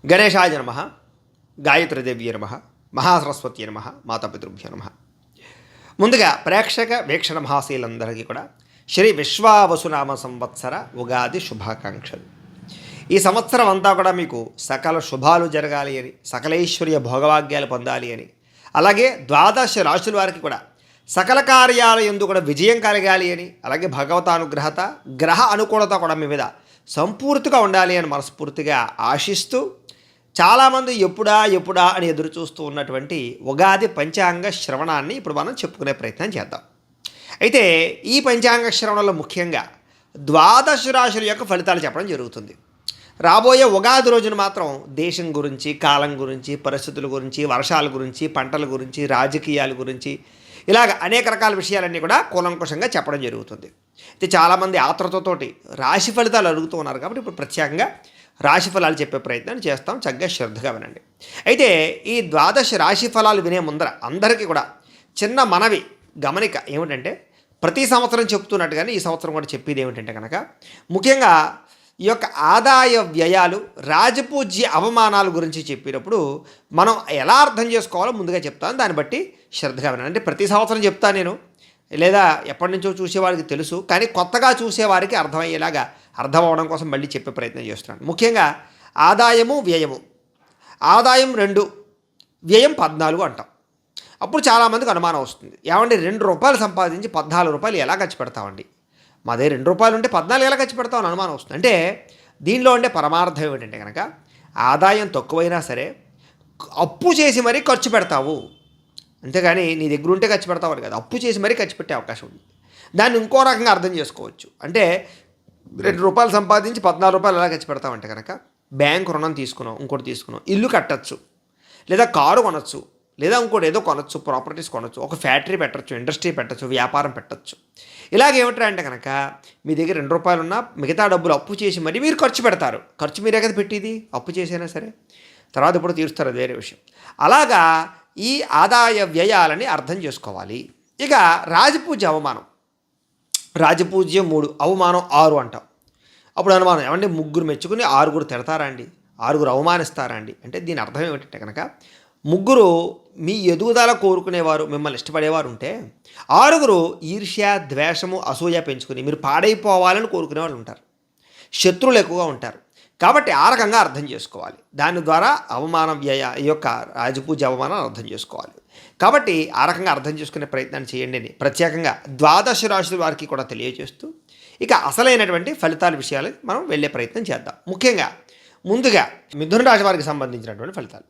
గణేశాయ నమ, గాయత్రీదేవ్య నమ, మహాసరస్వతి నమ, మాతాపితృభ్యో నమ. ముందుగా ప్రేక్షక వీక్షణ మహాశీలందరికీ కూడా శ్రీ విశ్వావసునామ సంవత్సర ఉగాది శుభాకాంక్షలు. ఈ సంవత్సరం అంతా కూడా మీకు సకల శుభాలు జరగాలి అని, సకలైశ్వర్య భోగవాగ్యాలు పొందాలి అని, అలాగే ద్వాదశ రాశుల వారికి కూడా సకల కార్యాల యందు కూడా విజయం కలగాలి అని, అలాగే భగవతానుగ్రహత గ్రహ అనుకూలత కూడా మీ మీద సంపూర్తిగా ఉండాలి అని మనస్ఫూర్తిగా ఆశిస్తూ, చాలామంది ఎప్పుడా అని ఎదురు చూస్తూ ఉన్నటువంటి ఉగాది పంచాంగ శ్రవణాన్ని ఇప్పుడు మనం చెప్పుకునే ప్రయత్నం చేద్దాం. అయితే ఈ పంచాంగ శ్రవణంలో ముఖ్యంగా ద్వాదశ రాశుల యొక్క ఫలితాలు చెప్పడం జరుగుతుంది. రాబోయే ఉగాది రోజున మాత్రం దేశం గురించి, కాలం గురించి, పరిస్థితుల గురించి, వర్షాల గురించి, పంటల గురించి, రాజకీయాల గురించి, ఇలాగ అనేక రకాల విషయాలన్నీ కూడా కూలంకుషంగా చెప్పడం జరుగుతుంది. అయితే చాలామంది ఆతృతతోటి రాశి ఫలితాలు అడుగుతూ ఉన్నారు కాబట్టి ఇప్పుడు ప్రత్యేకంగా రాశి ఫలాలు చెప్పే ప్రయత్నాన్ని చేస్తాం. చక్కగా శ్రద్ధగా వినండి. అయితే ఈ ద్వాదశ రాశి ఫలాలు వినే ముందర అందరికీ కూడా చిన్న మనవి, గమనిక ఏమిటంటే, ప్రతి సంవత్సరం చెప్తున్నట్టుగానే ఈ సంవత్సరం కూడా చెప్పేది ఏమిటంటే కనుక, ముఖ్యంగా ఈ యొక్క ఆదాయ వ్యయాలు, రాజపూజ్య అవమానాల గురించి చెప్పినప్పుడు మనం ఎలా అర్థం చేసుకోవాలో ముందుగా చెప్తాను. దాన్ని బట్టి శ్రద్ధగా వినండి. అంటే ప్రతి సంవత్సరం చెప్తాను నేను, లేదా ఎప్పటి నుంచో చూసేవారికి తెలుసు, కానీ కొత్తగా చూసేవారికి అర్థమయ్యేలాగా అర్థం అవడం కోసం మళ్ళీ చెప్పే ప్రయత్నం చేస్తున్నాను. ముఖ్యంగా ఆదాయము వ్యయము. ఆదాయం 2, వ్యయం 14 అంటాం. అప్పుడు చాలామందికి అనుమానం వస్తుంది, ఏమండి ₹2 సంపాదించి ₹14 ఎలా ఖర్చు పెడతామండి? మాదే ₹2 ఉంటే 14 ఎలా ఖర్చు పెడతామని అనుమానం వస్తుంది. అంటే దీనిలో ఉండే పరమార్థం ఏమిటంటే కనుక, ఆదాయం తక్కువైనా సరే అప్పు చేసి మరీ ఖర్చు పెడతావు, అంతేగాని నీ దగ్గర ఉంటే ఖర్చు పెడతావు కదా, అప్పు చేసి మరీ ఖర్చు పెట్టే అవకాశం ఉంది. దాన్ని ఇంకో రకంగా అర్థం చేసుకోవచ్చు. అంటే ₹2 సంపాదించి ₹14 ఎలా ఖర్చు పెడతామంటే కనుక, బ్యాంకు రుణం తీసుకున్నాం, ఇంకోటి తీసుకున్నాం, ఇల్లు కట్టచ్చు, లేదా కారు కొనచ్చు, లేదా ఇంకోటి ఏదో కొనచ్చు, ప్రాపర్టీస్ కొనచ్చు, ఒక ఫ్యాక్టరీ పెట్టచ్చు, ఇండస్ట్రీ పెట్టచ్చు, వ్యాపారం పెట్టచ్చు. ఇలాగేమిట్రా అంటే కనుక, మీ దగ్గర ₹2 ఉన్నా మిగతా డబ్బులు అప్పు చేసి మరి మీరు ఖర్చు పెడతారు. ఖర్చు మీరే కదా పెట్టేది, అప్పు చేసైనా సరే, తర్వాత ఇప్పుడు తీరుస్తారు, అది వేరే విషయం. అలాగా ఈ ఆదాయ వ్యయాలని అర్థం చేసుకోవాలి. ఇక రాజపూజ్య అవమానం. రాజపూజ్యం 3, అవమానం 6 అంటాం. అప్పుడు అనుమానం, ఏమంటే 3 మెచ్చుకుని 6 తిడతారా అండి, 6 అవమానిస్తారా అండి? అంటే దీని అర్థం ఏమిటంటే కనుక, 3 మీ ఎదుగుదల కోరుకునేవారు, మిమ్మల్ని ఇష్టపడేవారు ఉంటే, 6 ఈర్ష్య, ద్వేషము, అసూయ పెంచుకుని మీరు పాడైపోవాలని కోరుకునే వాళ్ళు ఉంటారు. శత్రువులు ఎక్కువగా ఉంటారు. కాబట్టి ఆ రకంగా అర్థం చేసుకోవాలి. దాని ద్వారా అవమానం వ్యయ, ఈ యొక్క రాజపూజ్య అవమానాన్ని అర్థం చేసుకోవాలి. కాబట్టి ఆ రకంగా అర్థం చేసుకునే ప్రయత్నాన్ని చేయండి అని ప్రత్యేకంగా ద్వాదశ రాశుల వారికి కూడా తెలియజేస్తూ, ఇక అసలైనటువంటి ఫలితాల విషయాలు మనం వెళ్ళే ప్రయత్నం చేద్దాం. ముఖ్యంగా ముందుగా మిథున రాశి వారికి సంబంధించినటువంటి ఫలితాలు.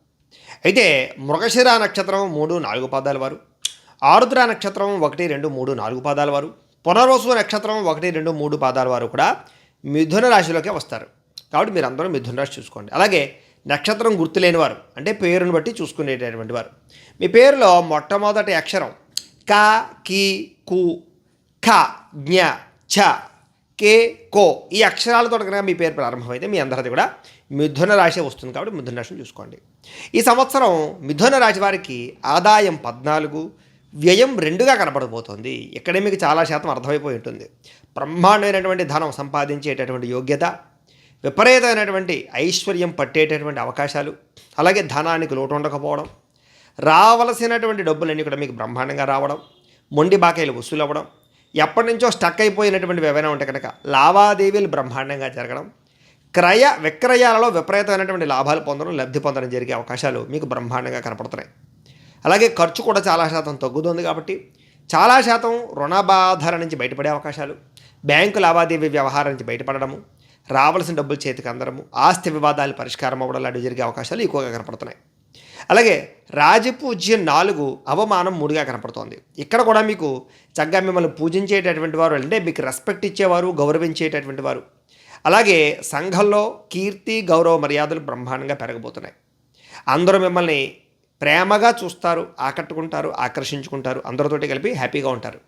అయితే మృగశిర నక్షత్రం 3, 4 పాదాల వారు, ఆరుద్ర నక్షత్రం 1, 2, 3, 4 పాదాల వారు, పునర్వసు నక్షత్రం 1, 2, 3 పాదాల వారు కూడా మిథున రాశిలోకి వస్తారు. కాబట్టి మీరు అందరూ మిథున రాశి చూసుకోండి. అలాగే నక్షత్రం గుర్తులేని వారు, అంటే పేరును బట్టి చూసుకునేటటువంటి వారు, మీ పేరులో మొట్టమొదటి అక్షరం క, కి, కు, ఖ, జ్ఞ, ఛ, కే, కో, ఈ అక్షరాలతో కనుక మీ పేరు ప్రారంభమైతే మీ అందరిది కూడా మిథున రాశి వస్తుంది. కాబట్టి మిథున రాశిని చూసుకోండి. ఈ సంవత్సరం మిథున రాశి వారికి ఆదాయం 14, వ్యయం 2గా కనపడబోతోంది. ఇక్కడే మీకు చాలా శాతం అర్థమైపోయి ఉంటుంది. బ్రహ్మాండమైనటువంటి ధనం సంపాదించేటటువంటి యోగ్యత, విపరీతమైనటువంటి ఐశ్వర్యం పట్టేటటువంటి అవకాశాలు, అలాగే ధనానికి లోటు ఉండకపోవడం, రావలసినటువంటి డబ్బులన్నీ కూడా మీకు బ్రహ్మాండంగా రావడం, మొండి బాకాయలు వసూలు అవ్వడం, ఎప్పటి నుంచో స్టక్ అయిపోయినటువంటివి ఏవైనా ఉంటే కనుక లావాదేవీలు బ్రహ్మాండంగా జరగడం, క్రయ విక్రయాలలో విపరీతమైనటువంటి లాభాలు పొందడం, లబ్ధి పొందడం జరిగే అవకాశాలు మీకు బ్రహ్మాండంగా కనపడుతున్నాయి. అలాగే ఖర్చు కూడా చాలా శాతం తగ్గుతుంది. కాబట్టి చాలా శాతం రుణబాధల నుంచి బయటపడే అవకాశాలు, బ్యాంకు లావాదేవీ వ్యవహారం నుంచి బయటపడడము, రావాల్సిన డబ్బులు చేతికి అందడము, ఆస్తి వివాదాలు పరిష్కారం అవ్వడం లాంటివి జరిగే అవకాశాలు ఎక్కువగా కనపడుతున్నాయి. అలాగే రాజపూజ్యం 4, అవమానం 3గా కనపడుతోంది. ఇక్కడ కూడా మీకు చక్కగా మిమ్మల్ని పూజించేటటువంటి వారు, అంటే మీకు రెస్పెక్ట్ ఇచ్చేవారు, గౌరవించేటటువంటి వారు, అలాగే సంఘంలో కీర్తి, గౌరవ మర్యాదలు బ్రహ్మాండంగా పెరగబోతున్నాయి. అందరూ మిమ్మల్ని ప్రేమగా చూస్తారు, ఆకట్టుకుంటారు, ఆకర్షించుకుంటారు, అందరితోటి కలిపి హ్యాపీగా ఉంటారు.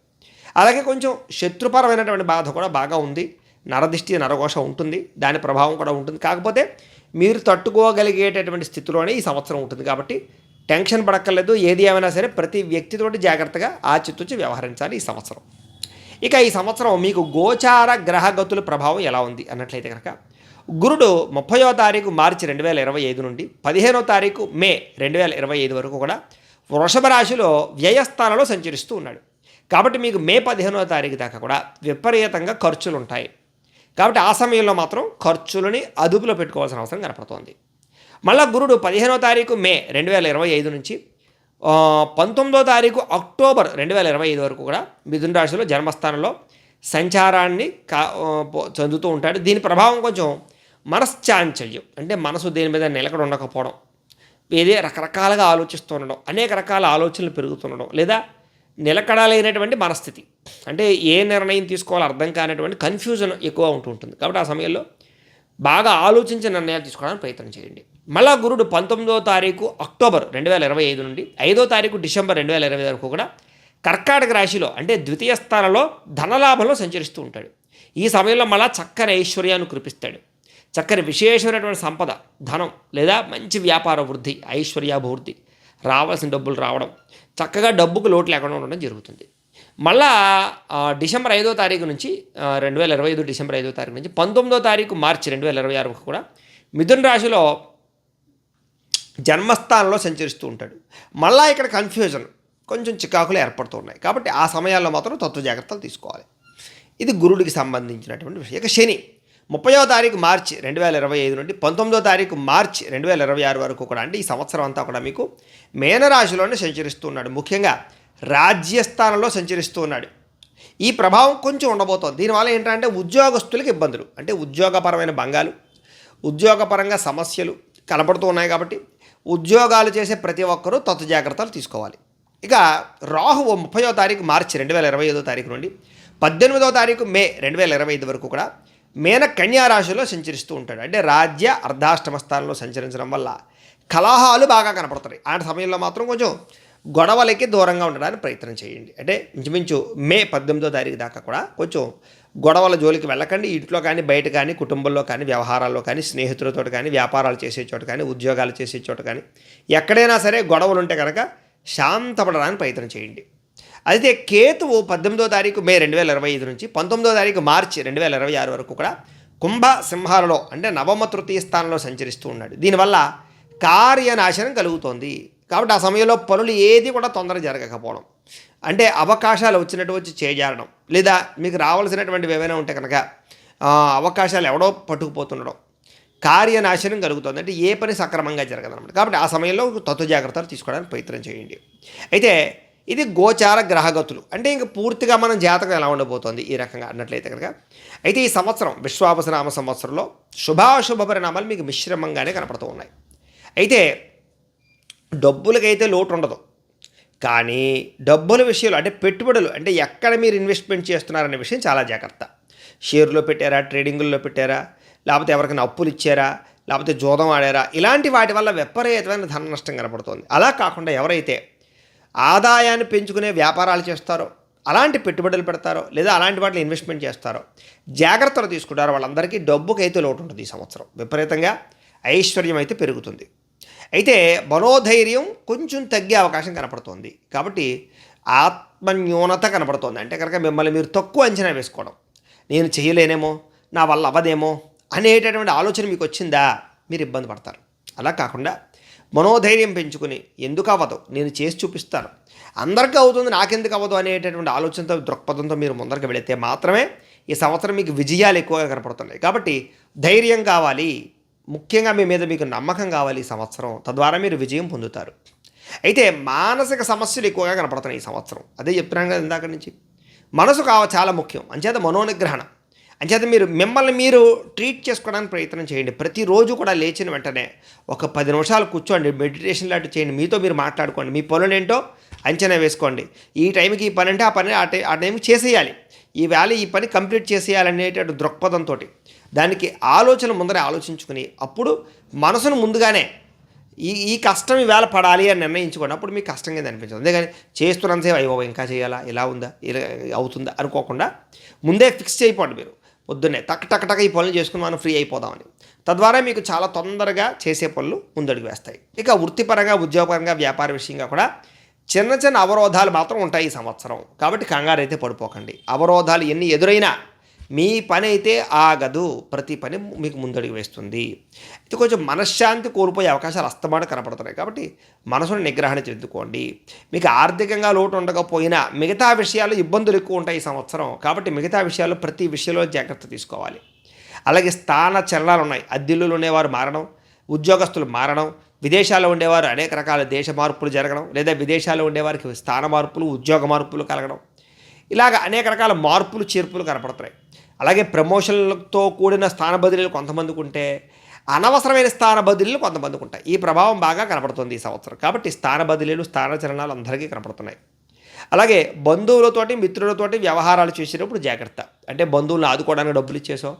అలాగే కొంచెం శత్రుపరమైనటువంటి బాధ కూడా బాగా ఉంది, నరదిష్టి, నరఘోష ఉంటుంది, దాని ప్రభావం కూడా ఉంటుంది. కాకపోతే మీరు తట్టుకోగలిగేటటువంటి స్థితిలోనే ఈ సంవత్సరం ఉంటుంది. కాబట్టి టెన్షన్ పడక్కర్లేదు. ఏది ఏమైనా సరే ప్రతి వ్యక్తితోటి జాగ్రత్తగా ఆచితూచి వ్యవహరించాలి ఈ సంవత్సరం. ఇక ఈ సంవత్సరం మీకు గోచార గ్రహగతుల ప్రభావం ఎలా ఉంది అన్నట్లయితే కనుక, గురుడు 30వ తారీఖు మార్చి 2025 నుండి 15వ తారీఖు మే 2025 వరకు కూడా వృషభ రాశిలో వ్యయస్థానంలో సంచరిస్తూ ఉన్నాడు. కాబట్టి మీకు మే 15వ తారీఖు దాకా కూడా విపరీతంగా ఖర్చులు ఉంటాయి. కాబట్టి ఆ సమయంలో మాత్రం ఖర్చులని అదుపులో పెట్టుకోవాల్సిన అవసరం కనపడుతోంది. మళ్ళా గురుడు 15వ తారీఖు మే 2025 నుంచి 19వ తారీఖు అక్టోబర్ 2025 వరకు కూడా మిథున రాశిలో జన్మస్థానంలో సంచారాన్ని చెందుతూ ఉంటాడు. దీని ప్రభావం కొంచెం మనశ్చాంచల్యం, అంటే మనసు దేని మీద నిలకడ ఉండకపోవడం, ఏదే రకరకాలుగా ఆలోచిస్తూ ఉండడం, అనేక రకాల ఆలోచనలు పెరుగుతుండడం, లేదా నిలకడలేనటువంటి మనస్థితి, అంటే ఏ నిర్ణయం తీసుకోవాలో అర్థం కానటువంటి కన్ఫ్యూజన్ ఎక్కువ ఉంటుంది. కాబట్టి ఆ సమయంలో బాగా ఆలోచించి నిర్ణయాలు తీసుకోవడానికి ప్రయత్నం చేయండి. మళ్ళా గురుడు 19వ తారీఖు అక్టోబర్ 2025 నుండి 5వ తారీఖు డిసెంబర్ 2020 వరకు కూడా కర్కాటక రాశిలో అంటే ద్వితీయ స్థానంలో ధనలాభంలో సంచరిస్తూ ఉంటాడు. ఈ సమయంలో మళ్ళా చక్కని ఐశ్వర్యాన్ని కురిపిస్తాడు. చక్కని విశేషమైనటువంటి సంపద, ధనం లేదా మంచి వ్యాపార వృద్ధి, ఐశ్వర్యాభివృద్ధి, రావాల్సిన డబ్బులు రావడం, చక్కగా డబ్బుకు లోటు లేకుండా ఉండడం జరుగుతుంది. మళ్ళా డిసెంబర్ 5వ తారీఖు నుంచి 2025 డిసెంబర్ 5వ తారీఖు నుంచి 19వ తారీఖు మార్చి 2026 వరకు కూడా మిథున రాశిలో జన్మస్థానంలో సంచరిస్తూ ఉంటాడు. మళ్ళా ఇక్కడ కన్ఫ్యూజన్, కొంచెం చికాకులు ఏర్పడుతూ ఉన్నాయి. కాబట్టి ఆ సమయాల్లో మాత్రం తత్వ జాగ్రత్తలు తీసుకోవాలి. ఇది గురుడికి సంబంధించినటువంటి విషయం. ఇక శని 30వ తారీఖు మార్చి 2025 నుండి 19వ తారీఖు మార్చి 2026 వరకు కూడా, అంటే ఈ సంవత్సరం అంతా కూడా మీకు మేనరాశిలోనే సంచరిస్తూ ఉన్నాడు. ముఖ్యంగా రాజ్యస్థానంలో సంచరిస్తూ ఉన్నాడు. ఈ ప్రభావం కొంచెం ఉండబోతోంది. దీనివల్ల ఏంటంటే ఉద్యోగస్తులకు ఇబ్బందులు, అంటే ఉద్యోగపరమైన భంగాలు, ఉద్యోగపరంగా సమస్యలు కనపడుతూ ఉన్నాయి. కాబట్టి ఉద్యోగాలు చేసే ప్రతి ఒక్కరూ తత్వ జాగ్రత్తలు తీసుకోవాలి. ఇక రాహువు 30వ తారీఖు మార్చి 2025 తారీఖు నుండి 18వ తారీఖు మే 2025 వరకు కూడా మేన కన్యా రాశిలో సంచరిస్తూ ఉంటాడు. అంటే రాజ్య అర్ధాష్టమ స్థానంలో సంచరించడం వల్ల కలహాలు బాగా కనపడుతున్నాయి. ఆ సమయంలో మాత్రం కొంచెం గొడవలకి దూరంగా ఉండడానికి ప్రయత్నం చేయండి. అంటే ఇంచుమించు మే 18వ తారీఖు దాకా కూడా కొంచెం గొడవల జోలికి వెళ్ళకండి. ఇంట్లో కానీ, బయట కానీ, కుటుంబంలో కానీ, వ్యవహారాల్లో కానీ, స్నేహితులతో కానీ, వ్యాపారాలు చేసే చోట కానీ, ఉద్యోగాలు చేసే చోట కానీ, ఎక్కడైనా సరే గొడవలు ఉంటే కనుక శాంతపడడానికి ప్రయత్నం చేయండి. అయితే కేతువు 18వ తారీఖు మే 2025 నుంచి 19వ తారీఖు మార్చి 2026 వరకు కూడా కుంభ సింహాలలో అంటే నవమ తృతీయ స్థానంలో సంచరిస్తూ ఉన్నాడు. దీనివల్ల కార్యనాశనం కలుగుతోంది. కాబట్టి ఆ సమయంలో పనులు ఏది కూడా తొందరగా జరగకపోవడం, అంటే అవకాశాలు వచ్చినట్టు వచ్చి చేజారడం, లేదా మీకు రావాల్సినటువంటివి ఏవైనా ఉంటే కనుక అవకాశాలు ఎవడో పట్టుకుపోతుండడం, కార్యనాశనం కలుగుతుంది. అంటే ఏ పని సక్రమంగా జరగదన్నమాట. కాబట్టి ఆ సమయంలో తత్వ జాగ్రత్తలు తీసుకోవడానికి ప్రయత్నం చేయండి. అయితే ఇది గోచార గ్రహగతులు, అంటే ఇంక పూర్తిగా మనం జాతకం ఎలా ఉండబోతోంది ఈ రకంగా అన్నట్లయితే కనుక, అయితే ఈ సంవత్సరం విశ్వావసనామ సంవత్సరంలో శుభాశుభ పరిణామాలు మీకు మిశ్రమంగానే కనపడుతూ ఉన్నాయి. అయితే డబ్బులకైతే లోటు ఉండదు, కానీ డబ్బుల విషయంలో అంటే పెట్టుబడులు, అంటే ఎక్కడ మీరు ఇన్వెస్ట్మెంట్ చేస్తున్నారనే విషయం చాలా జాగ్రత్త. షేర్లో పెట్టారా, ట్రేడింగుల్లో పెట్టారా, లేకపోతే ఎవరికైనా అప్పులు ఇచ్చారా, లేకపోతే జోదం ఆడారా, ఇలాంటి వాటి వల్ల విపరీతమైన ధన నష్టం కనపడుతుంది. అలా కాకుండా ఎవరైతే ఆదాయాన్ని పెంచుకునే వ్యాపారాలు చేస్తారో, అలాంటి పెట్టుబడులు పెడతారో, లేదా అలాంటి వాటిలో ఇన్వెస్ట్మెంట్ చేస్తారో, జాగ్రత్తలు తీసుకుంటారో వాళ్ళందరికీ డబ్బుకైతే లోటు ఉంటుంది. ఈ సంవత్సరం విపరీతంగా ఐశ్వర్యం అయితే పెరుగుతుంది. అయితే మనోధైర్యం కొంచెం తగ్గే అవకాశం కనపడుతోంది. కాబట్టి ఆత్మన్యూనత కనపడుతోంది. అంటే కనుక మిమ్మల్ని మీరు తక్కువ అంచనా వేసుకోవడం, నేను చేయలేనేమో, నా వల్ల అవ్వదేమో అనేటటువంటి ఆలోచన మీకు వచ్చిందా, మీరు ఇబ్బంది పడతారు. అలా కాకుండా మనోధైర్యం పెంచుకుని ఎందుకు అవ్వదు, నేను చేసి చూపిస్తాను, అందరికీ అవుతుంది నాకెందుకు అవ్వదు అనేటటువంటి ఆలోచనతో, దృక్పథంతో మీరు ముందరికి వెళితే మాత్రమే ఈ సంవత్సరం మీకు విజయాలు ఎక్కువగా కనపడుతున్నాయి. కాబట్టి ధైర్యం కావాలి, ముఖ్యంగా మీ మీద మీకు నమ్మకం కావాలి ఈ సంవత్సరం. తద్వారా మీరు విజయం పొందుతారు. అయితే మానసిక సమస్యలు ఎక్కువగా కనపడుతున్నాయి ఈ సంవత్సరం. అదే చెప్తున్నాను కదా ఇందాక నుంచి, మనసు చాలా ముఖ్యం. అంచేత మనోనిగ్రహణ, అంచేత మీరు మిమ్మల్ని మీరు ట్రీట్ చేసుకోవడానికి ప్రయత్నం చేయండి. ప్రతిరోజు కూడా లేచిన వెంటనే ఒక 10 నిమిషాలు కూర్చోండి, మెడిటేషన్ లాంటివి చేయండి, మీతో మీరు మాట్లాడుకోండి, మీ పనులు ఏంటో అంచనా వేసుకోండి. ఈ టైంకి ఈ పని అంటే ఆ పని ఆ టైంకి చేసేయాలి, ఈ వేళ ఈ పని కంప్లీట్ చేసేయాలనేటటువంటి దృక్పథంతో దానికి ఆలోచన ముందరే ఆలోచించుకుని, అప్పుడు మనసును ముందుగానే ఈ కష్టం ఈవేళ పడాలి అని నిర్ణయించుకోండి. అప్పుడు మీకు కష్టంగా అనిపించదు. అంతేగాని చేస్తున్నంతసేపు అయ్యో ఇంకా చేయాలా, ఇలా ఉందా, ఇలా అవుతుందా అనుకోకుండా ముందే ఫిక్స్ చేయకండి. మీరు పొద్దున్నే టక్ ఈ పనులు చేసుకుని మనం ఫ్రీ అయిపోదామని, తద్వారా మీకు చాలా తొందరగా చేసే పనులు ముందడుగు వేస్తాయి. ఇక వృత్తిపరంగా, ఉద్యోగపరంగా, వ్యాపార విషయంగా కూడా చిన్న చిన్న అవరోధాలు మాత్రం ఉంటాయి ఈ సంవత్సరం. కాబట్టి కంగారు అయితే పడిపోకండి. అవరోధాలు ఎన్ని ఎదురైనా మీ పని అయితే ఆగదు, ప్రతి పని మీకు ముందడుగు వేస్తుంది. ఇది కొంచెం మనశ్శాంతి కోల్పోయే అవకాశాలు అస్తమాట కనపడుతున్నాయి. కాబట్టి మనసును నిగ్రహణ చెందుకోండి. మీకు ఆర్థికంగా లోటు ఉండకపోయినా మిగతా విషయాలు ఇబ్బందులు ఎక్కువ ఉంటాయి ఈ సంవత్సరం. కాబట్టి మిగతా విషయాల్లో ప్రతి విషయంలో జాగ్రత్త తీసుకోవాలి. అలాగే స్థాన చలనాలు ఉన్నాయి. అద్దెల్లులు ఉండేవారు మారడం, ఉద్యోగస్తులు మారడం, విదేశాల్లో ఉండేవారు అనేక రకాల దేశ మార్పులు జరగడం, లేదా విదేశాల్లో ఉండేవారికి స్థాన మార్పులు, ఉద్యోగ మార్పులు కలగడం, ఇలాగ అనేక రకాల మార్పులు చేర్పులు కనపడుతున్నాయి. అలాగే ప్రమోషన్లతో కూడిన స్థాన బదిలీలు కొంతమందికి ఉంటే, అనవసరమైన స్థాన బదిలీలు కొంతమందికి ఉంటాయి. ఈ ప్రభావం బాగా కనపడుతుంది ఈ సంవత్సరం. కాబట్టి స్థాన బదిలీలు, స్థాన చలనాలు అందరికీ కనపడుతున్నాయి. అలాగే బంధువులతోటి, మిత్రులతోటి వ్యవహారాలు చేసేటప్పుడు జాగ్రత్త. అంటే బంధువులను ఆదుకోవడానికి డబ్బులు ఇచ్చేసో,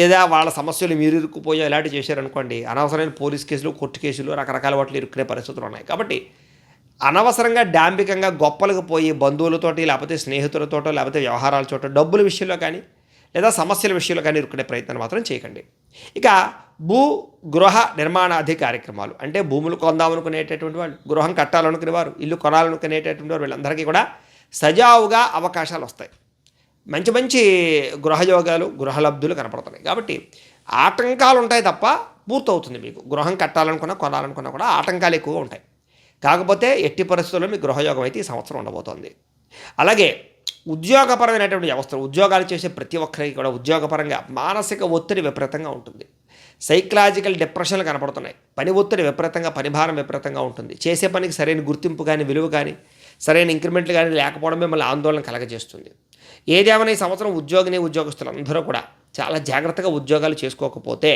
లేదా వాళ్ళ సమస్యలు మీరు ఇరుక్కుపోయో ఇలాంటివి చేశారనుకోండి, అనవసరమైన పోలీస్ కేసులు, కోర్టు కేసులు, రకరకాల వాటిలో ఇరుక్కునే పరిస్థితులు ఉన్నాయి. కాబట్టి అనవసరంగా డాంబికంగా గొప్పలకు పోయి బంధువులతోటి, లేకపోతే స్నేహితులతోటో, లేకపోతే వ్యవహారాల చోట డబ్బుల విషయంలో కానీ, లేదా సమస్యల విషయంలో కానీ ఇరుక్కునే ప్రయత్నం మాత్రం చేయకండి. ఇక భూ గృహ నిర్మాణాది కార్యక్రమాలు, అంటే భూములు కొందామనుకునేటటువంటి వాళ్ళు, గృహం కట్టాలనుకునే వారు, ఇల్లు కొనాలనుకునేటటువంటి వారు, వీళ్ళందరికీ కూడా సజావుగా అవకాశాలు వస్తాయి. మంచి మంచి గృహయోగాలు, గృహలబ్ధులు కనపడుతున్నాయి. కాబట్టి ఆటంకాలు ఉంటాయి తప్ప పూర్తవుతుంది. మీకు గృహం కట్టాలనుకున్నా, కొనాలనుకున్నా కూడా ఆటంకాలు ఎక్కువగా ఉంటాయి. కాకపోతే ఎట్టి పరిస్థితుల్లో మీ గృహయోగం అయితే ఈ సంవత్సరం ఉండబోతోంది. అలాగే ఉద్యోగపరమైనటువంటి వ్యవస్థలు, ఉద్యోగాలు చేసే ప్రతి ఒక్కరికి కూడా ఉద్యోగపరంగా మానసిక ఒత్తిడి విపరీతంగా ఉంటుంది. సైకలాజికల్ డిప్రెషన్లు కనపడుతున్నాయి. పని ఒత్తిడి విపరీతంగా, పనిభారం విపరీతంగా ఉంటుంది. చేసే పనికి సరైన గుర్తింపు కానీ, విలువ కానీ, సరైన ఇంక్రిమెంట్లు కానీ లేకపోవడం మిమ్మల్ని ఆందోళన కలగజేస్తుంది. ఏదేమైనా ఈ సంవత్సరం ఉద్యోగిని, ఉద్యోగస్తులందరూ కూడా చాలా జాగ్రత్తగా ఉద్యోగాలు చేసుకోకపోతే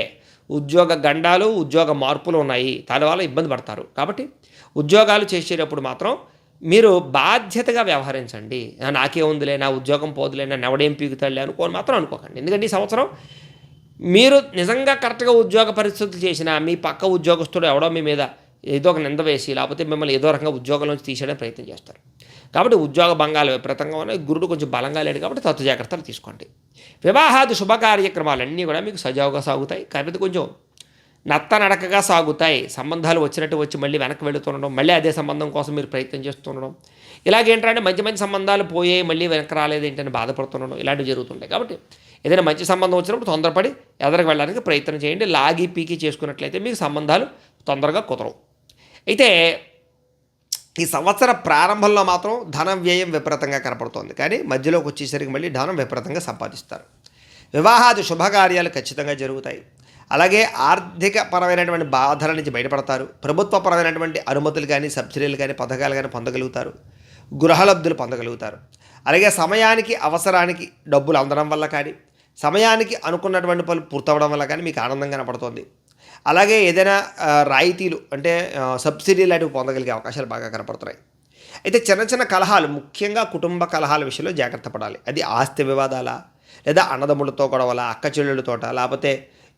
ఉద్యోగ గండాలు, ఉద్యోగ మార్పులు ఉన్నాయి. దానివల్ల ఇబ్బంది పడతారు. కాబట్టి ఉద్యోగాలు చేసేటప్పుడు మాత్రం మీరు బాధ్యతగా వ్యవహరించండి. నాకే ఉందిలే, నా ఉద్యోగం పోదులే, నన్ను ఎవడేం పీకుతాడులే అనుకోని మాత్రం అనుకోకండి. ఎందుకంటే ఈ సంవత్సరం మీరు నిజంగా కరెక్ట్గా ఉద్యోగ పరిస్థితులు చేసినా మీ పక్క ఉద్యోగస్తుడు ఎవడో మీ మీద ఏదో ఒక నింద వేసి, లేకపోతే మిమ్మల్ని ఏదో రకంగా ఉద్యోగం నుంచి తీసేయడానికి ప్రయత్నం చేస్తారు. కాబట్టి ఉద్యోగ భంగాలు విపరీతంగా ఉన్నాయి. గురుడు కొంచెం బలంగా లేడు కాబట్టి తత్వ జాగ్రత్తలు తీసుకోండి. వివాహాది శుభ కార్యక్రమాలన్నీ కూడా మీకు సజావుగా సాగుతాయి. కాకపోతే కొంచెం నత్తనడకగా సాగుతాయి. సంబంధాలు వచ్చినట్టు వచ్చి మళ్ళీ వెనక్కి వెళుతుండడం, మళ్ళీ అదే సంబంధం కోసం మీరు ప్రయత్నం చేస్తుండడం, ఇలాగేంటంటే మంచి మంచి సంబంధాలు పోయే మళ్ళీ వెనక్కి రాలేదు ఏంటని బాధపడుతుండడం, ఇలాంటివి జరుగుతుంటాయి. కాబట్టి ఏదైనా మంచి సంబంధం వచ్చినప్పుడు తొందరపడి ఎదరికి వెళ్ళడానికి ప్రయత్నం చేయండి. లాగి పీకి చేసుకున్నట్లయితే మీకు సంబంధాలు తొందరగా కుదరవు. అయితే ఈ సంవత్సర ప్రారంభంలో మాత్రం ధన వ్యయం విపరీతంగా కనపడుతోంది. కానీ మధ్యలోకి వచ్చేసరికి మళ్ళీ ధనం విపరీతంగా సంపాదిస్తారు. వివాహాది శుభకార్యాలు ఖచ్చితంగా జరుగుతాయి. అలాగే ఆర్థిక పరమైనటువంటి బాధల నుంచి బయటపడతారు. ప్రభుత్వపరమైనటువంటి అనుమతులు కానీ, సబ్సిడీలు కానీ, పథకాలు కానీ పొందగలుగుతారు. గృహలబ్ధులు పొందగలుగుతారు. అలాగే సమయానికి, అవసరానికి డబ్బులు అందడం వల్ల కానీ, సమయానికి అనుకున్నటువంటి పనులు పూర్తవడం వల్ల కానీ మీకు ఆనందం కనపడుతుంది. అలాగే ఏదైనా రాయితీలు అంటే సబ్సిడీ లాంటివి పొందగలిగే అవకాశాలు బాగా కనపడుతున్నాయి. అయితే చిన్న చిన్న కలహాలు, ముఖ్యంగా కుటుంబ కలహాల విషయంలో జాగ్రత్త పడాలి. అది ఆస్తి వివాదాల, లేదా అన్నదమ్ములతో గొడవల, అక్క చెల్లెళ్ళతోట, లేకపోతే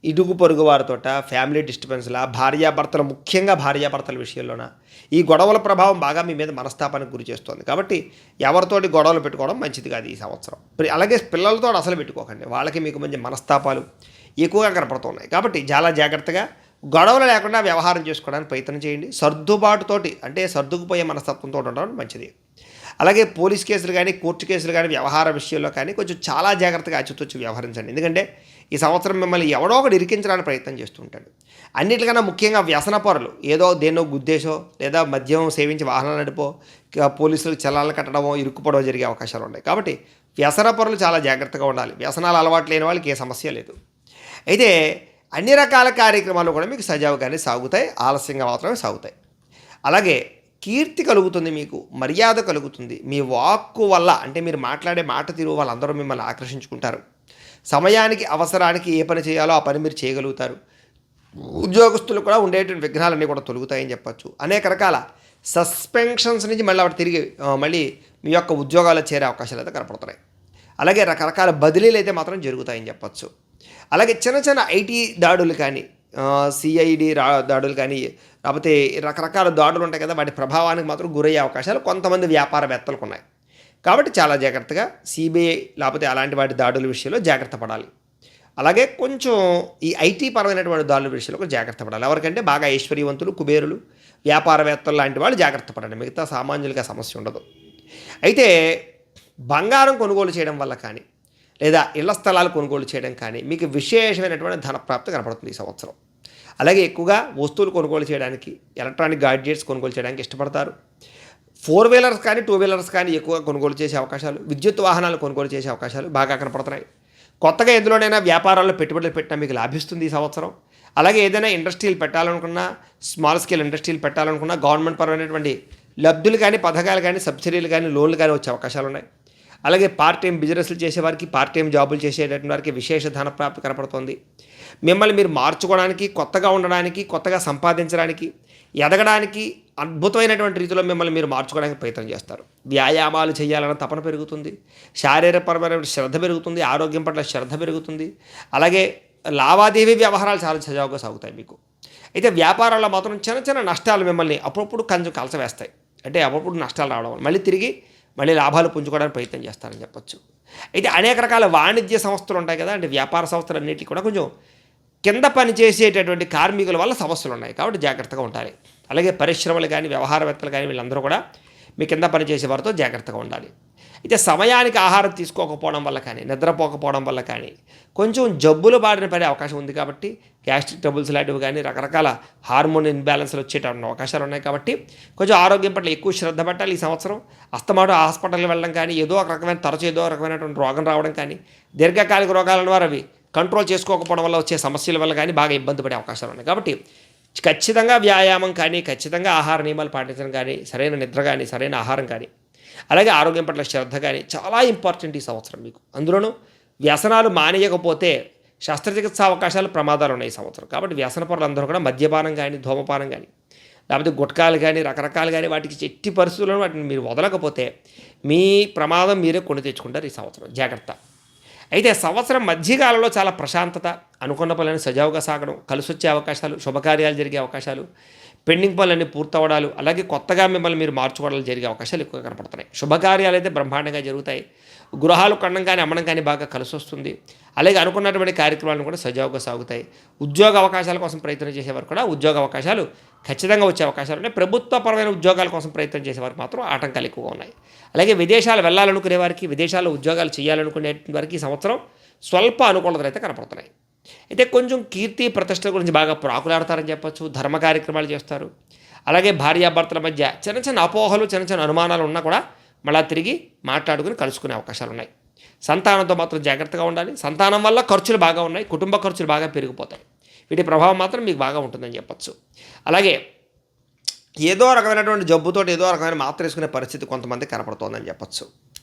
ఇరుగు పొరుగు వారితోట, ఫ్యామిలీ డిస్టర్బెన్స్లా, భార్యాభర్తలు, ముఖ్యంగా భార్యాభర్తల విషయంలోన ఈ గొడవల ప్రభావం బాగా మీ మీద మనస్తాపానికి గురి చేస్తుంది. కాబట్టి ఎవరితోటి గొడవలు పెట్టుకోవడం మంచిది కాదు ఈ సంవత్సరం. అలాగే పిల్లలతో అసలు పెట్టుకోకండి. వాళ్ళకి మీకు మంచి మనస్తాపాలు ఎక్కువగా కనపడుతున్నాయి. కాబట్టి చాలా జాగ్రత్తగా గొడవలు లేకుండా వ్యవహారం చేసుకోవడానికి ప్రయత్నం చేయండి. సర్దుబాటుతోటి, అంటే సర్దుకుపోయే మనస్తత్వంతో ఉండడం మంచిది. అలాగే పోలీస్ కేసులు కానీ, కోర్టు కేసులు కానీ, వ్యవహార విషయంలో కానీ కొంచెం చాలా జాగ్రత్తగా ఆచితూచి వ్యవహరించండి. ఎందుకంటే ఈ సంవత్సరం మిమ్మల్ని ఎవడో ఒకటి ఇరికించడానికి ప్రయత్నం చేస్తూ ఉంటాడు. అన్నిటికన్నా ముఖ్యంగా వ్యసనపరులు, ఏదో దేన్నో గుద్దేశో, లేదా మద్యం సేవించి వాహనాలు నడిపో, పోలీసులకు చలాలను కట్టడమో, ఇరుక్కుపోవడం జరిగే అవకాశాలు ఉన్నాయి. కాబట్టి వ్యసనపరులు చాలా జాగ్రత్తగా ఉండాలి. వ్యసనాలు అలవాటు లేని వాళ్ళకి ఏ సమస్య లేదు. అయితే అన్ని రకాల కార్యక్రమాలు కూడా మీకు సజావుగానే సాగుతాయి. ఆలస్యంగా మాత్రమే సాగుతాయి. అలాగే కీర్తి కలుగుతుంది, మీకు మర్యాద కలుగుతుంది. మీ వాక్కు వల్ల, అంటే మీరు మాట్లాడే మాట తీరు వాళ్ళందరూ మిమ్మల్ని ఆకర్షించుకుంటారు. సమయానికి, అవసరానికి ఏ పని చేయాలో ఆ పని మీరు చేయగలుగుతారు. ఉద్యోగస్తులు కూడా ఉండేటువంటి విఘ్నాలన్నీ కూడా తొలుగుతాయని చెప్పచ్చు. అనేక రకాల సస్పెన్షన్స్ నుంచి మళ్ళీ మీ యొక్క ఉద్యోగాలు చేరే అవకాశాలు అయితే కనపడుతున్నాయి. అలాగే రకరకాల బదిలీలు అయితే మాత్రం జరుగుతాయని చెప్పచ్చు. అలాగే చిన్న చిన్న ఐటీ దాడులు కానీ, సిఐడి దాడులు కానీ, లేకపోతే రకరకాల దాడులు ఉంటాయి కదా, వాటి ప్రభావానికి మాత్రం గురయ్యే అవకాశాలు కొంతమంది వ్యాపారవేత్తలకు ఉన్నాయి. కాబట్టి చాలా జాగ్రత్తగా సిబిఐ లేకపోతే అలాంటి వాటి దాడుల విషయంలో జాగ్రత్త పడాలి. అలాగే కొంచెం ఈ ఐటీ పరమైనటువంటి దాడుల విషయంలో కూడా జాగ్రత్త పడాలి. ఎవరికంటే బాగా ఐశ్వర్యవంతులు, కుబేరులు, వ్యాపారవేత్తలు లాంటి వాళ్ళు జాగ్రత్త పడండి. మిగతా సామాన్యులుగా సమస్య ఉండదు. అయితే బంగారం కొనుగోలు చేయడం వల్ల కానీ, లేదా ఇళ్ల స్థలాలు కొనుగోలు చేయడం కానీ మీకు విశేషమైనటువంటి ధనప్రాప్తి కనపడుతుంది ఈ సంవత్సరం. అలాగే ఎక్కువగా వస్తువులు కొనుగోలు చేయడానికి, ఎలక్ట్రానిక్ గాడ్జెట్స్ కొనుగోలు చేయడానికి ఇష్టపడతారు. 4 వీలర్స్ కానీ 2 వీలర్స్ కానీ ఎక్కువగా కొనుగోలు చేసే అవకాశాలు, విద్యుత్ వాహనాలు కొనుగోలు చేసే అవకాశాలు బాగా కనపడుతున్నాయి. కొత్తగా ఎందులోనైనా వ్యాపారాల్లో పెట్టుబడులు పెట్టినా మీకు లాభిస్తుంది ఈ సంవత్సరం. అలాగే ఏదైనా ఇండస్ట్రీలు పెట్టాలనుకున్నా, స్మాల్ స్కేల్ ఇండస్ట్రీలు పెట్టాలనుకున్నా గవర్నమెంట్ పరమైనటువంటి లబ్ధులు కానీ, పథకాలు కానీ, సబ్సిడీలు కానీ, లోన్లు కానీ వచ్చే అవకాశాలు ఉన్నాయి. అలాగే పార్ట్ టైం బిజినెస్లు చేసేవారికి, పార్ట్ టైం జాబులు చేసేటటువంటి వారికి విశేష ధన ప్రాప్తి కనపడుతుంది. మిమ్మల్ని మీరు మార్చుకోవడానికి, కొత్తగా ఉండడానికి, కొత్తగా సంపాదించడానికి, ఎదగడానికి అద్భుతమైనటువంటి రీతిలో మిమ్మల్ని మీరు మార్చుకోవడానికి ప్రయత్నం చేస్తారు. వ్యాయామాలు చేయాలన్న తపన పెరుగుతుంది. శారీరకపరమైన శ్రద్ధ పెరుగుతుంది. ఆరోగ్యం పట్ల శ్రద్ధ పెరుగుతుంది. అలాగే లావాదేవీ వ్యవహారాలు చాలా సజావుగా సాగుతాయి మీకు. అయితే వ్యాపారాల్లో మాత్రం చిన్న చిన్న నష్టాలు మిమ్మల్ని అప్పుడప్పుడు కొంచెం కలసవేస్తాయి. అంటే అప్పుడప్పుడు నష్టాలు రావడం, మళ్ళీ లాభాలు పుంజుకోవడానికి ప్రయత్నం చేస్తారని చెప్పొచ్చు. అయితే అనేక రకాల వాణిజ్య సంస్థలు ఉంటాయి కదా, అంటే వ్యాపార సంస్థలు అన్నిటికీ కూడా కొంచెం కింద పనిచేసేటటువంటి కార్మికుల వల్ల సమస్యలు ఉన్నాయి. కాబట్టి జాగ్రత్తగా ఉండాలి. అలాగే పరిశ్రమలు కానీ, వ్యవహారవేత్తలు కానీ వీళ్ళందరూ కూడా మీ కింద పనిచేసే వారితో జాగ్రత్తగా ఉండాలి. అయితే సమయానికి ఆహారం తీసుకోకపోవడం వల్ల కానీ, నిద్రపోకపోవడం వల్ల కానీ కొంచెం జబ్బులు బారిన పడే అవకాశం ఉంది. కాబట్టి గ్యాస్ట్రిక్ ట్రబుల్స్ లాంటివి కానీ, రకరకాల హార్మోన్ ఇన్బ్యాలెన్స్లు వచ్చేటటువంటి అవకాశాలు ఉన్నాయి. కాబట్టి కొంచెం ఆరోగ్యం పట్ల ఎక్కువ శ్రద్ధ పెట్టాలి ఈ సంవత్సరం. అస్తమాటు హాస్పిటల్కి వెళ్ళడం కానీ, తరచు ఏదో రకమైనటువంటి రోగం రావడం కానీ, దీర్ఘకాలిక రోగాల ద్వారా అవి కంట్రోల్ చేసుకోకపోవడం వల్ల వచ్చే సమస్యల వల్ల కానీ బాగా ఇబ్బంది పడే అవకాశాలు ఉన్నాయి. కాబట్టి ఖచ్చితంగా వ్యాయామం కానీ, ఖచ్చితంగా ఆహార నియమాలు పాటించడం కానీ, సరైన నిద్ర కానీ, సరైన ఆహారం కానీ, అలాగే ఆరోగ్యం పట్ల శ్రద్ధ కానీ చాలా ఇంపార్టెంట్ ఈ సంవత్సరం మీకు. అందులోనూ వ్యసనాలు మానేయకపోతే శస్త్రచికిత్స అవకాశాలు ప్రమాదాలు ఉన్నాయి ఈ సంవత్సరం. కాబట్టి వ్యసన పరులందరూ కూడా మద్యపానం కానీ, ధూమపానం కానీ, లేకపోతే గుట్కాలు కానీ, రకరకాలు కానీ వాటికి ఎట్టి పరిస్థితుల్లో వాటిని మీరు వదలకపోతే మీ ప్రమాదం మీరే కొని తెచ్చుకుంటారు ఈ సంవత్సరం. జాగ్రత్త. అయితే సంవత్సరం మధ్యకాలంలో చాలా ప్రశాంతత, అనుకున్న పనులను సజావుగా సాగడం, కలిసొచ్చే అవకాశాలు, శుభకార్యాలు జరిగే అవకాశాలు, పెండింగ్ పనులన్నీ పూర్తవడాలు, అలాగే కొత్తగా మిమ్మల్ని మీరు మార్చుకోవడాలు జరిగే అవకాశాలు ఎక్కువ కనపడుతున్నాయి. శుభకార్యాలు అయితే బ్రహ్మాండంగా జరుగుతాయి. గృహాలు కొనడం కానీ, అమ్మడం కానీ బాగా కలిసి వస్తుంది. అలాగే అనుకున్నటువంటి కార్యక్రమాలను కూడా సజావుగా సాగుతాయి. ఉద్యోగ అవకాశాల కోసం ప్రయత్నం చేసేవారు కూడా ఉద్యోగ అవకాశాలు ఖచ్చితంగా వచ్చే అవకాశాలు ఉన్నాయి. ప్రభుత్వపరమైన ఉద్యోగాల కోసం ప్రయత్నం చేసేవారికి మాత్రం ఆటంకాలు ఎక్కువగా ఉన్నాయి. అలాగే విదేశాలు వెళ్ళాలనుకునే వారికి, విదేశాల్లో ఉద్యోగాలు చేయాలనుకునే వారికి ఈ సంవత్సరం స్వల్ప అనుకూలతలు అయితే కనపడుతున్నాయి. అయితే కొంచెం కీర్తి ప్రతిష్టల గురించి బాగా ప్రాకులాడతారని చెప్పొచ్చు. ధర్మ కార్యక్రమాలు చేస్తారు. అలాగే భార్యాభర్తల మధ్య చిన్న చిన్న అపోహలు, చిన్న చిన్న అనుమానాలు ఉన్నా కూడా మళ్ళా తిరిగి మాట్లాడుకుని కలుసుకునే అవకాశాలు ఉన్నాయి. సంతానంతో మాత్రం జాగ్రత్తగా ఉండాలి. సంతానం వల్ల ఖర్చులు బాగా ఉన్నాయి. కుటుంబ ఖర్చులు బాగా పెరిగిపోతాయి. వీటి ప్రభావం మాత్రం మీకు బాగా ఉంటుందని చెప్పచ్చు. అలాగే ఏదో రకమైనటువంటి జబ్బుతోటి ఏదో రకమైన మాత్ర వేసుకునే పరిస్థితి కొంతమంది కనపడుతోందని చెప్పచ్చు.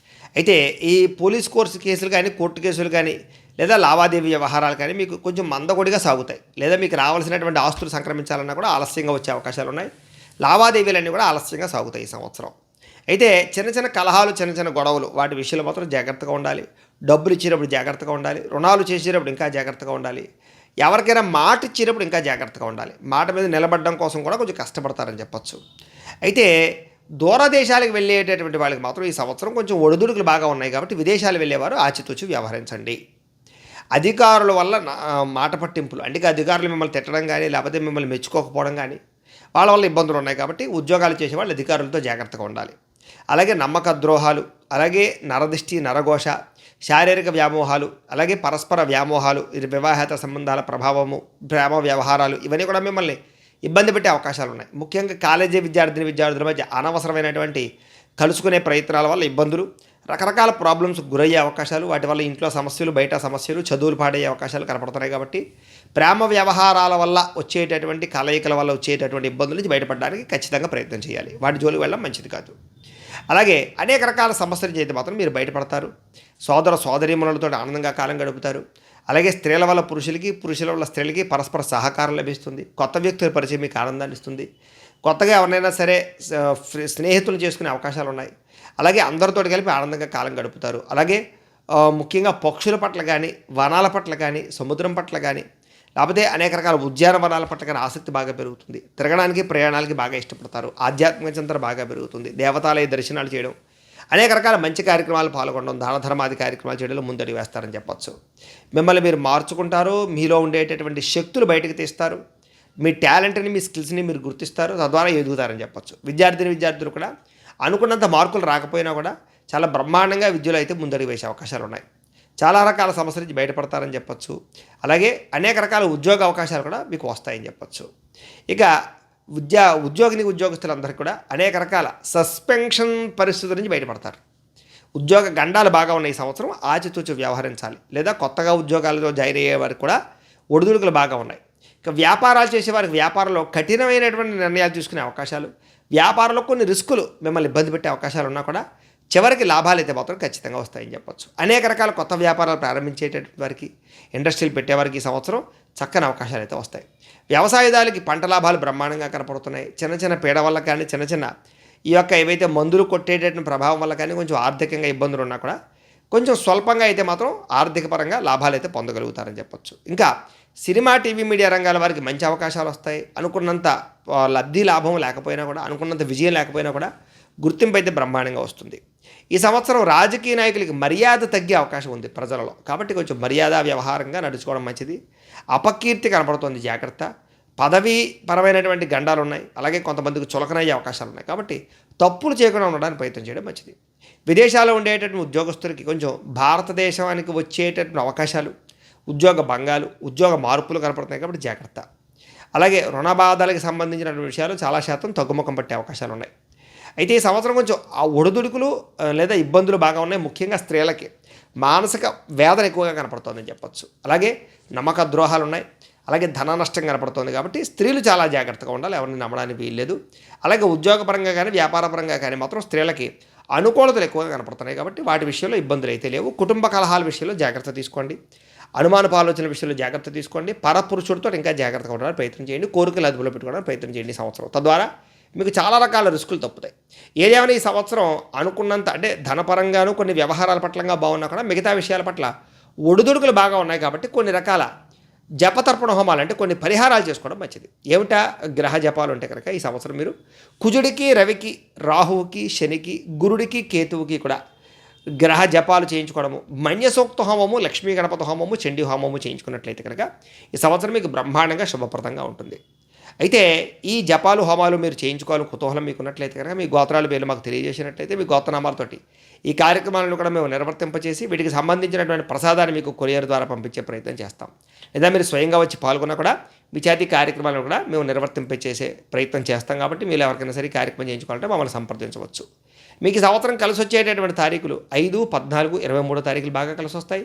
అయితే ఈ పోలీస్ కోర్సు కేసులు కానీ, కోర్టు కేసులు కానీ, లేదా లావాదేవీ వ్యవహారాలు కానీ మీకు కొంచెం మందకొడిగా సాగుతాయి. లేదా మీకు రావాల్సినటువంటి ఆస్తులు సంక్రమించాలన్నా కూడా ఆలస్యంగా వచ్చే అవకాశాలు ఉన్నాయి. లావాదేవీలన్నీ కూడా ఆలస్యంగా సాగుతాయి ఈ సంవత్సరం. అయితే చిన్న చిన్న కలహాలు, చిన్న చిన్న గొడవలు వాటి విషయంలో మాత్రం జాగ్రత్తగా ఉండాలి. డబ్బులు ఇచ్చేటప్పుడు జాగ్రత్తగా ఉండాలి. రుణాలు చేసేటప్పుడు ఇంకా జాగ్రత్తగా ఉండాలి. ఎవరికైనా మాట ఇచ్చేటప్పుడు ఇంకా జాగ్రత్తగా ఉండాలి. మాట మీద నిలబడడం కోసం కూడా కొంచెం కష్టపడతారని చెప్పచ్చు. అయితే దూరదేశాలకు వెళ్ళేటటువంటి వాళ్ళకి మాత్రం ఈ సంవత్సరం కొంచెం ఒడిదుడుకులు బాగా ఉన్నాయి. కాబట్టి విదేశాలు వెళ్ళేవారు ఆచితూచి వ్యవహరించండి. అధికారుల వల్ల మాట పట్టింపులు, అంటే అధికారులు మిమ్మల్ని తిట్టడం కానీ, లేకపోతే మిమ్మల్ని మెచ్చుకోకపోవడం కానీ వాళ్ళ వల్ల ఇబ్బందులు ఉన్నాయి. కాబట్టి ఉద్యోగాలు చేసేవాళ్ళు అధికారులతో జాగ్రత్తగా ఉండాలి. అలాగే నమ్మక ద్రోహాలు, అలాగే నరదిష్టి, నరఘోష, శారీరక వ్యామోహాలు, అలాగే పరస్పర వ్యామోహాలు, ఇది వివాహేతర సంబంధాల ప్రభావము, ప్రేమ వ్యవహారాలు ఇవన్నీ కూడా మిమ్మల్ని ఇబ్బంది పెట్టే అవకాశాలు ఉన్నాయి. ముఖ్యంగా కాలేజీ విద్యార్థుల మధ్య అనవసరమైనటువంటి కలుసుకునే ప్రయత్నాల వల్ల ఇబ్బందులు, రకరకాల ప్రాబ్లమ్స్ గురయ్యే అవకాశాలు, వాటి వల్ల ఇంట్లో సమస్యలు, బయట సమస్యలు, చదువులు పాడయ్యే అవకాశాలు కనపడుతున్నాయి. కాబట్టి ప్రేమ వ్యవహారాల వల్ల వచ్చేటటువంటి కలయికల వల్ల వచ్చేటటువంటి ఇబ్బందుల నుంచి బయటపడడానికి ఖచ్చితంగా ప్రయత్నం చేయాలి. వాటి జోలికి వెళ్ళడం మంచిది కాదు. అలాగే అనేక రకాల సమస్యలు చేస్తే మాత్రం మీరు బయటపడతారు. సోదరీమణులతో ఆనందంగా కాలం గడుపుతారు. అలాగే స్త్రీల వల్ల పురుషులకి, పురుషుల వల్ల స్త్రీలకి పరస్పర సహకారం లభిస్తుంది. కొత్త వ్యక్తుల పరిచయం మీకు ఆనందాన్ని ఇస్తుంది. కొత్తగా ఎవరినైనా సరే స్నేహితులు చేసుకునే అవకాశాలు ఉన్నాయి. అలాగే అందరితో కలిపి ఆనందంగా కాలం గడుపుతారు. అలాగే ముఖ్యంగా పక్షుల పట్ల కానీ, వనాల పట్ల కానీ, సముద్రం పట్ల కానీ, లేకపోతే అనేక రకాల ఉద్యానవనాల పట్ల కానీ ఆసక్తి బాగా పెరుగుతుంది. తిరగడానికి, ప్రయాణాలకి బాగా ఇష్టపడతారు. ఆధ్యాత్మిక చింతన బాగా పెరుగుతుంది. దేవతాలయ దర్శనాలు చేయడం, అనేక రకాల మంచి కార్యక్రమాలు పాల్గొనడం, దాన ధర్మాది కార్యక్రమాలు చేయడంలో ముందడుగు వేస్తారని చెప్పచ్చు. మిమ్మల్ని మీరు మార్చుకుంటారు. మీలో ఉండేటటువంటి శక్తులు బయటకు తీస్తారు. మీ టాలెంట్ని, మీ స్కిల్స్ని మీరు గుర్తిస్తారు. తద్వారా ఎదుగుతారని చెప్పచ్చు. విద్యార్థులు కూడా అనుకున్నంత మార్కులు రాకపోయినా కూడా చాలా బ్రహ్మాండంగా విద్యలో అయితే ముందడుగు వేసే అవకాశాలు ఉన్నాయి. చాలా రకాల సమస్యల నుంచి బయటపడతారని చెప్పొచ్చు. అలాగే అనేక రకాల ఉద్యోగ అవకాశాలు కూడా మీకు వస్తాయని చెప్పొచ్చు. ఇక ఉద్యోగస్తులందరికీ కూడా అనేక రకాల సస్పెన్షన్ పరిస్థితుల నుంచి బయటపడతారు. ఉద్యోగ గండాలు బాగా ఉన్న ఈ సంవత్సరం ఆచితూచి వ్యవహరించాలి. లేదా కొత్తగా ఉద్యోగాలతో జాయిన్ అయ్యే వారికి కూడా ఒడిదుడుకులు బాగా ఉన్నాయి. ఇక వ్యాపారాలు చేసేవారికి వ్యాపారంలో కఠినమైనటువంటి నిర్ణయాలు తీసుకునే అవకాశాలు, వ్యాపారంలో కొన్ని రిస్కులు మిమ్మల్ని ఇబ్బంది పెట్టే అవకాశాలు ఉన్నా కూడా చివరికి లాభాలు అయితే మాత్రం ఖచ్చితంగా వస్తాయని చెప్పొచ్చు. అనేక రకాల కొత్త వ్యాపారాలు ప్రారంభించేటటువంటి వారికి, ఇండస్ట్రీలు పెట్టేవారికి ఈ సంవత్సరం చక్కని అవకాశాలు అయితే వస్తాయి. వ్యవసాయదారులకి పంట లాభాలు బ్రహ్మాండంగా కనపడుతున్నాయి. చిన్న చిన్న పీడ వల్ల కానీ, చిన్న చిన్న ఈ యొక్క ఏవైతే మందులు కొట్టేటటువంటి ప్రభావం వల్ల కానీ కొంచెం ఆర్థికంగా ఇబ్బందులు ఉన్నా కూడా కొంచెం స్వల్పంగా అయితే మాత్రం ఆర్థిక పరంగా లాభాలు అయితే పొందగలుగుతారని చెప్పొచ్చు. ఇంకా సినిమా, టీవీ, మీడియా రంగాల వారికి మంచి అవకాశాలు వస్తాయి. అనుకున్నంత లబ్ధి లాభం లేకపోయినా కూడా, అనుకున్నంత విజయం లేకపోయినా కూడా గుర్తింపు అయితే బ్రహ్మాండంగా వస్తుంది. ఈ సంవత్సరం రాజకీయ నాయకులకి మర్యాద తగ్గే అవకాశం ఉంది ప్రజలలో. కాబట్టి కొంచెం మర్యాద వ్యవహారంగా నడుచుకోవడం మంచిది. అపకీర్తి కనపడుతుంది, జాగ్రత్త. పదవీ పరమైనటువంటి గండాలు ఉన్నాయి. అలాగే కొంతమందికి చులకనయ్యే అవకాశాలు ఉన్నాయి. కాబట్టి తప్పులు చేయకుండా ఉండడానికి ప్రయత్నం చేయడం మంచిది. విదేశాల్లో ఉండేటటువంటి ఉద్యోగస్తులకి కొంచెం భారతదేశానికి వచ్చేటటువంటి అవకాశాలు, ఉద్యోగ భంగాలు, ఉద్యోగ మార్పులు కనపడుతున్నాయి. కాబట్టి జాగ్రత్త. అలాగే రుణ బాధలకు సంబంధించినటువంటి విషయాలు చాలా శాతం తగ్గుముఖం పట్టే అవకాశాలు ఉన్నాయి. అయితే ఈ సంవత్సరం కొంచెం ఆ ఒడిదుడుకులు లేదా ఇబ్బందులు బాగా ఉన్నాయి. ముఖ్యంగా స్త్రీలకి మానసిక వేదన ఎక్కువగా కనపడుతుందని చెప్పొచ్చు. అలాగే నమ్మక ద్రోహాలు ఉన్నాయి. అలాగే ధన నష్టం కనపడుతుంది. కాబట్టి స్త్రీలు చాలా జాగ్రత్తగా ఉండాలి, ఎవరిని నమ్మడానికి వీల్లేదు. అలాగే ఉద్యోగపరంగా కానీ వ్యాపారపరంగా కానీ మాత్రం స్త్రీలకి అనుకూలతలు ఎక్కువగా కనపడుతున్నాయి. కాబట్టి వాటి విషయంలో ఇబ్బందులు అయితే లేవు. కుటుంబ కలహాల విషయంలో జాగ్రత్త తీసుకోండి. అనుమానపు ఆలోచనల విషయంలో జాగ్రత్త తీసుకోండి. పరపురుషుడితో ఇంకా జాగ్రత్తగా ఉండడానికి ప్రయత్నం చేయండి. కోరికలు అదుపులో పెట్టుకోవడానికి ప్రయత్నం చేయండి ఈ సంవత్సరం. తద్వారా మీకు చాలా రకాల రిస్కులు తప్పుతాయి. ఏదేమైనా ఈ సంవత్సరం అనుకున్నంత అంటే ధనపరంగాను కొన్ని వ్యవహారాల పట్లంగా బాగున్నా కూడా మిగతా విషయాల పట్ల ఒడిదుడుకులు బాగా ఉన్నాయి. కాబట్టి కొన్ని రకాల జపతర్పణ హోమాలు అంటే కొన్ని పరిహారాలు చేసుకోవడం మంచిది. ఏమిటా గ్రహ జపాలు ఉంటే కనుక ఈ సంవత్సరం మీరు కుజుడికి, రవికి, రాహువుకి, శనికి, గురుడికి, కేతువుకి కూడా గ్రహ జపాలు చేయించుకోవడము, మన్యసూక్త హోమము, లక్ష్మీ గణపతి హోమము, చండీ హోమము చేయించుకున్నట్లయితే కనుక ఈ సంవత్సరం మీకు బ్రహ్మాండంగా శుభప్రదంగా ఉంటుంది. అయితే ఈ జపాలు హోమాలు మీరు చేయించుకోవాలని కుతూహలం మీకు ఉన్నట్లయితే కనుక మీ గోత్రాల పేర్లు మాకు తెలియజేసినట్లయితే మీ గోత్రనామాలతోటి ఈ కార్యక్రమాలను కూడా మేము నిర్వర్తింపచేసి వీటికి సంబంధించినటువంటి ప్రసాదాన్ని మీకు కొరియర్ ద్వారా పంపించే ప్రయత్నం చేస్తాం. లేదా మీరు స్వయంగా వచ్చి పాల్గొన్నా కూడా మీ చేతి కార్యక్రమాలను కూడా మేము నిర్వర్తింపచేసే ప్రయత్నం చేస్తాం. కాబట్టి మీరు ఎవరికైనా సరే కార్యక్రమం చేయించుకోవాలంటే మమ్మల్ని సంప్రదించవచ్చు. మీకు ఈ సంవత్సరం కలిసి వచ్చేటటువంటి తారీఖులు 5, 14, 23 తారీఖులు బాగా కలిసి వస్తాయి.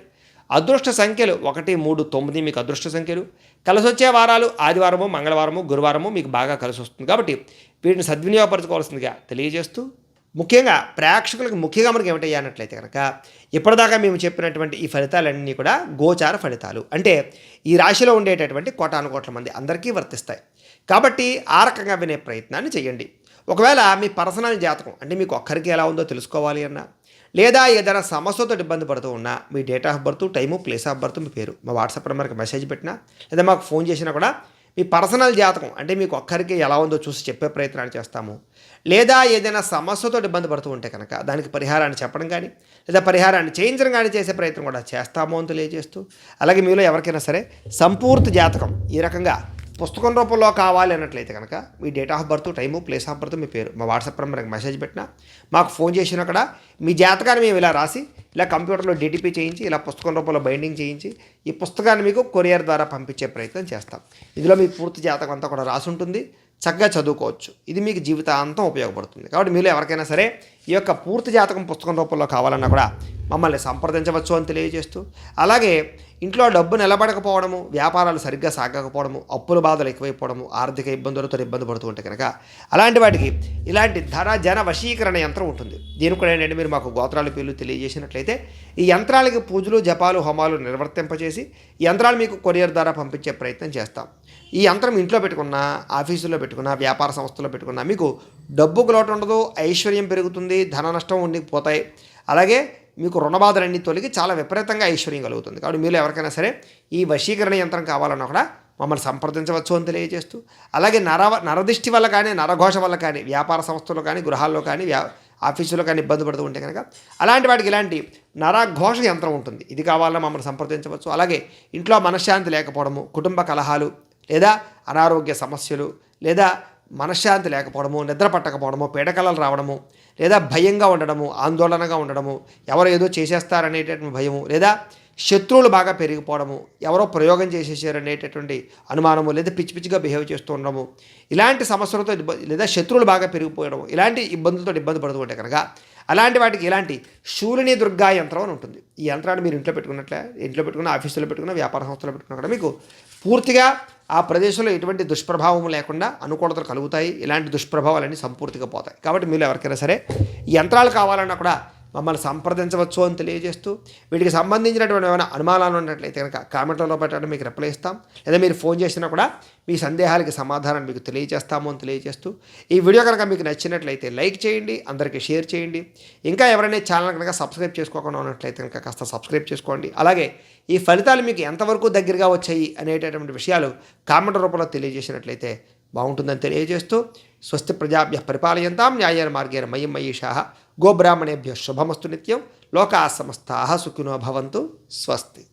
అదృష్ట సంఖ్యలు 1, 3, 9 మీకు అదృష్ట సంఖ్యలు. కలిసి వచ్చే వారాలు ఆదివారము, మంగళవారము, గురువారము మీకు బాగా కలిసి వస్తుంది. కాబట్టి వీటిని సద్వినియోగపరచుకోవాల్సిందిగా తెలియజేస్తూ ముఖ్యంగా ప్రేక్షకులకు ముఖ్యంగా మనకి ఏమిటయ్యా అన్నట్లయితే కనుక ఇప్పటిదాకా మేము చెప్పినటువంటి ఈ ఫలితాలన్నీ కూడా గోచార ఫలితాలు. అంటే ఈ రాశిలో ఉండేటటువంటి కోటానుకోట్ల మంది అందరికీ వర్తిస్తాయి. కాబట్టి ఆ రకంగా వినే ప్రయత్నాన్ని చేయండి. ఒకవేళ మీ పర్సనల్ జాతకం అంటే మీకు ఒక్కరికి ఎలా ఉందో తెలుసుకోవాలి అన్నా, లేదా ఏదైనా సమస్యతో ఇబ్బంది పడుతూ ఉన్నా మీ date of birth, time, place of birth, మీ పేరు మా వాట్సాప్ నెంబర్కి మెసేజ్ పెట్టినా లేదా మాకు ఫోన్ చేసినా కూడా మీ పర్సనల్ జాతకం అంటే మీకు ఒక్కరికి ఎలా ఉందో చూసి చెప్పే ప్రయత్నాన్ని చేస్తాము. లేదా ఏదైనా సమస్యతో ఇబ్బంది పడుతూ ఉంటే కనుక దానికి పరిహారాన్ని చెప్పడం కానీ లేదా పరిహారాన్ని చేయించడం కానీ చేసే ప్రయత్నం కూడా చేస్తాము అని తెలియజేస్తూ, అలాగే మీలో ఎవరికైనా సరే సంపూర్తి జాతకం ఈ రకంగా పుస్తకం రూపంలో కావాలి అన్నట్లయితే కనుక మీ date of birth, time, place of birth, మీ పేరు మా వాట్సాప్ నెంబర్కి మెసేజ్ పెట్టినా మాకు ఫోన్ చేసినా కూడా మీ జాతకాన్ని మేము ఇలా రాసి ఇలా కంప్యూటర్లో డిటిపి చేయించి ఇలా పుస్తకం రూపంలో బైండింగ్ చేయించి ఈ పుస్తకాన్ని మీకు కొరియర్ ద్వారా పంపించే ప్రయత్నం చేస్తాం. ఇందులో మీ పూర్తి జాతకం అంతా కూడా రాసి ఉంటుంది. చక్కగా చదువుకోవచ్చు. ఇది మీకు జీవితాంతం ఉపయోగపడుతుంది. కాబట్టి మీరు ఎవరికైనా సరే ఈ యొక్క పూర్తి జాతకం పుస్తకం రూపంలో కావాలన్నా కూడా మమ్మల్ని సంప్రదించవచ్చు అని తెలియజేస్తూ, అలాగే ఇంట్లో డబ్బు నిలబడకపోవడము, వ్యాపారాలు సరిగ్గా సాగకపోవడము, అప్పుల బాధలు ఎక్కువైపోవడము, ఆర్థిక ఇబ్బందులతో ఇబ్బంది పడుతూ ఉంటే కనుక అలాంటి వాటికి ఇలాంటి జన వశీకరణ యంత్రం ఉంటుంది. దీని కూడా ఏంటంటే మీరు మాకు గోత్రాల పేర్లు తెలియజేసినట్లయితే ఈ యంత్రాలకి పూజలు, జపాలు, హోమాలు నిర్వర్తింపచేసి ఈ యంత్రాలు మీకు కొరియర్ ద్వారా పంపించే ప్రయత్నం చేస్తాం. ఈ యంత్రం ఇంట్లో పెట్టుకున్నా, ఆఫీసులో పెట్టుకున్నా, వ్యాపార సంస్థలో పెట్టుకున్నా మీకు డబ్బుకు లోటు ఉండదు, ఐశ్వర్యం పెరుగుతుంది, ధన నష్టం ఉండిపోతాయి. అలాగే మీకు రుణబాధలన్నీ తొలగి చాలా విపరీతంగా ఐశ్వర్యం కలుగుతుంది. కాబట్టి మీరు ఎవరికైనా సరే ఈ వశీకరణ యంత్రం కావాలన్నా కూడా మమ్మల్ని సంప్రదించవచ్చు అని తెలియజేస్తూ, అలాగే నరదిష్టి వల్ల కానీ, నరఘోష వల్ల కానీ, వ్యాపార సంస్థల్లో కానీ, గృహాల్లో కానీ, ఆఫీసులో కానీ ఇబ్బంది పడుతూ ఉంటే కనుక అలాంటి వాటికి ఇలాంటి నరఘోష యంత్రం ఉంటుంది. ఇది కావాలన్నా మమ్మల్ని సంప్రదించవచ్చు. అలాగే ఇంట్లో మనశ్శాంతి లేకపోవడము, కుటుంబ కలహాలు లేదా అనారోగ్య సమస్యలు లేదా మనశ్శాంతి లేకపోవడము, నిద్ర పట్టకపోవడము, పీడకలలు రావడము, లేదా భయంగా ఉండడము, ఆందోళనగా ఉండడము, ఎవరు ఏదో చేసేస్తారనేటటువంటి భయము, లేదా శత్రువులు బాగా పెరిగిపోవడము, ఎవరో ప్రయోగం చేసేసారు అనేటటువంటి అనుమానము, లేదా పిచ్చి పిచ్చిగా బిహేవ్ చేస్తూ ఉండడము, ఇలాంటి సమస్యలతో లేదా శత్రువులు బాగా పెరిగిపోవడము, ఇలాంటి ఇబ్బందులతో ఇబ్బంది పడుతూ ఉంటే కనుక అలాంటి వాటికి ఇలాంటి శూలిని దుర్గా యంత్రం అని ఉంటుంది. ఈ యంత్రాన్ని మీరు ఇంట్లో పెట్టుకున్న, ఆఫీసులో పెట్టుకున్న, వ్యాపార సంస్థలో పెట్టుకున్న కూడా మీకు పూర్తిగా ఆ ప్రదేశంలో ఎటువంటి దుష్ప్రభావం లేకుండా అనుకూలతలు కలుగుతాయి. ఇలాంటి దుష్ప్రభావాలన్నీ సంపూర్తిగా పోతాయి. కాబట్టి మీరు ఎవరికైనా సరే ఈ యంత్రాలు కావాలన్నా కూడా మమ్మల్ని సంప్రదించవచ్చు అని తెలియజేస్తూ, వీటికి సంబంధించినటువంటి ఏమైనా అనుమానాలు ఉన్నట్లయితే కనుక కామెంట్లలో పెట్టడం మీకు రిప్లై ఇస్తాం, లేదా మీరు ఫోన్ చేసినా కూడా మీ సందేహాలకి సమాధానం మీకు తెలియజేస్తాము అని తెలియజేస్తూ, ఈ వీడియో కనుక మీకు నచ్చినట్లయితే లైక్ చేయండి, అందరికీ షేర్ చేయండి. ఇంకా ఎవరైనా ఛానల్ కనుక సబ్స్క్రైబ్ చేసుకోకుండా ఉన్నట్లయితే కనుక కాస్త సబ్స్క్రైబ్ చేసుకోండి. అలాగే ఈ ఫలితాలు మీకు ఎంతవరకు దగ్గరగా వచ్చాయి అనేటటువంటి విషయాలు కామెంట్ రూపంలో తెలియజేసినట్లయితే బాగుంటుందని తెలియజేస్తూ, స్వస్తి ప్రజాభ్య పరిపాలయంతాం న్యాయేన మార్గేణ మయ్యం మయీషాః గోబ్రాహ్మణేభ్యో శుభమస్తు నిత్యం లోకాః సమస్తాః సుఖినో భవంతు. స్వస్తి.